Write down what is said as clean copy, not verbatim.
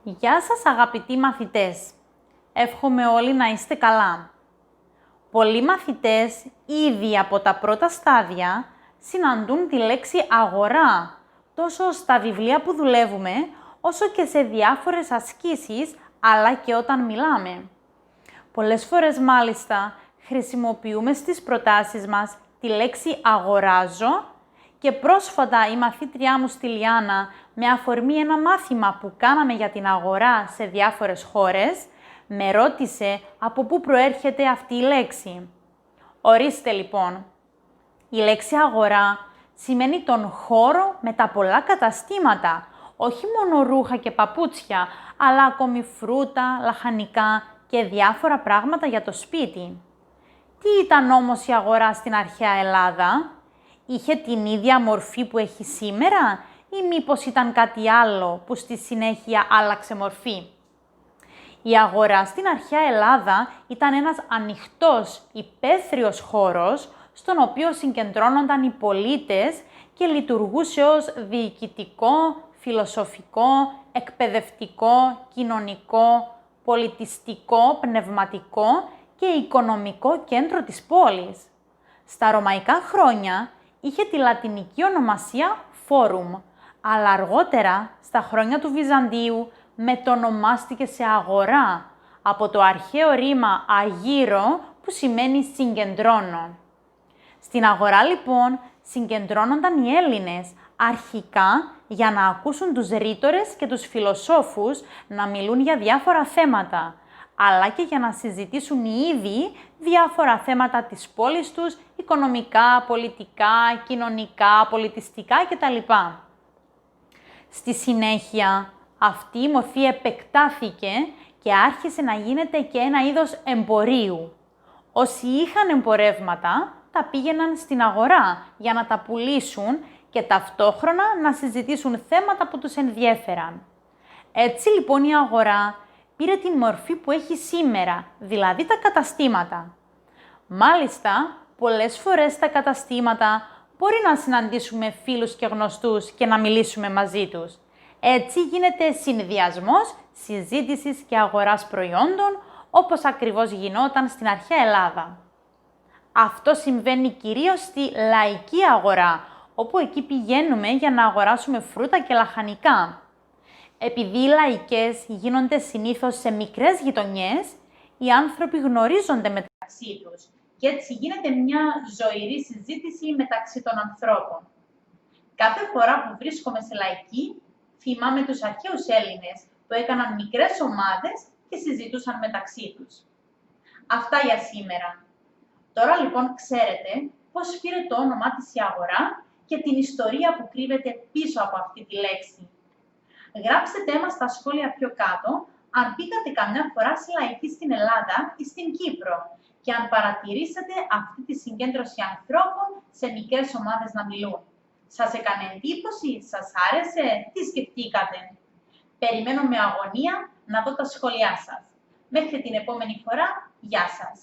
Γεια σας αγαπητοί μαθητές. Εύχομαι όλοι να είστε καλά. Πολλοί μαθητές ήδη από τα πρώτα στάδια συναντούν τη λέξη αγορά, τόσο στα βιβλία που δουλεύουμε, όσο και σε διάφορες ασκήσεις, αλλά και όταν μιλάμε. Πολλές φορές μάλιστα χρησιμοποιούμε στις προτάσεις μας τη λέξη αγοράζω και πρόσφατα η μαθήτριά μου στη Λιάννα, με αφορμή ένα μάθημα που κάναμε για την αγορά σε διάφορες χώρες, με ρώτησε από πού προέρχεται αυτή η λέξη. Ορίστε λοιπόν, η λέξη αγορά σημαίνει τον χώρο με τα πολλά καταστήματα, όχι μόνο ρούχα και παπούτσια, αλλά ακόμη φρούτα, λαχανικά και διάφορα πράγματα για το σπίτι. Τι ήταν όμως η αγορά στην αρχαία Ελλάδα? Είχε την ίδια μορφή που έχει σήμερα ή μήπως ήταν κάτι άλλο που στη συνέχεια άλλαξε μορφή? Η αγορά στην αρχαία Ελλάδα ήταν ένας ανοιχτός, υπαίθριος χώρος στον οποίο συγκεντρώνονταν οι πολίτες και λειτουργούσε ως διοικητικό, φιλοσοφικό, εκπαιδευτικό, κοινωνικό, πολιτιστικό, πνευματικό και οικονομικό κέντρο της πόλης. Στα ρωμαϊκά χρόνια είχε τη λατινική ονομασία Φόρουμ, αλλά αργότερα, στα χρόνια του Βυζαντίου, μετονομάστηκε σε αγορά, από το αρχαίο ρήμα αγύρο που σημαίνει συγκεντρώνω. Στην αγορά λοιπόν συγκεντρώνονταν οι Έλληνες, αρχικά για να ακούσουν τους ρήτορες και τους φιλοσόφους να μιλούν για διάφορα θέματα, αλλά και για να συζητήσουν οι ίδιοι διάφορα θέματα της πόλης τους, οικονομικά, πολιτικά, κοινωνικά, πολιτιστικά κτλ. Στη συνέχεια, αυτή η μορφή επεκτάθηκε και άρχισε να γίνεται και ένα είδος εμπορίου. Όσοι είχαν εμπορεύματα, τα πήγαιναν στην αγορά για να τα πουλήσουν και ταυτόχρονα να συζητήσουν θέματα που τους ενδιέφεραν. Έτσι λοιπόν η αγορά πήρε την μορφή που έχει σήμερα, δηλαδή τα καταστήματα. Μάλιστα, πολλές φορές στα καταστήματα μπορεί να συναντήσουμε φίλους και γνωστούς και να μιλήσουμε μαζί τους. Έτσι γίνεται συνδυασμός συζήτησης και αγοράς προϊόντων, όπως ακριβώς γινόταν στην αρχαία Ελλάδα. Αυτό συμβαίνει κυρίως στη λαϊκή αγορά, όπου εκεί πηγαίνουμε για να αγοράσουμε φρούτα και λαχανικά. Επειδή οι λαϊκές γίνονται συνήθως σε μικρές γειτονιές, οι άνθρωποι γνωρίζονται μεταξύ τους και έτσι γίνεται μια ζωηρή συζήτηση μεταξύ των ανθρώπων. Κάθε φορά που βρίσκομαι σε λαϊκή, θυμάμαι τους αρχαίους Έλληνες που έκαναν μικρές ομάδες και συζητούσαν μεταξύ τους. Αυτά για σήμερα. Τώρα λοιπόν ξέρετε πώς πήρε το όνομά της η αγορά και την ιστορία που κρύβεται πίσω από αυτή τη λέξη. Γράψτε μας στα σχόλια πιο κάτω αν πήγατε καμιά φορά σε λαϊκή στην Ελλάδα ή στην Κύπρο και αν παρατηρήσατε αυτή τη συγκέντρωση ανθρώπων σε μικρές ομάδες να μιλούν. Σας έκανε εντύπωση, σας άρεσε, τι σκεφτήκατε? Περιμένω με αγωνία να δω τα σχόλιά σας. Μέχρι την επόμενη φορά, γεια σας!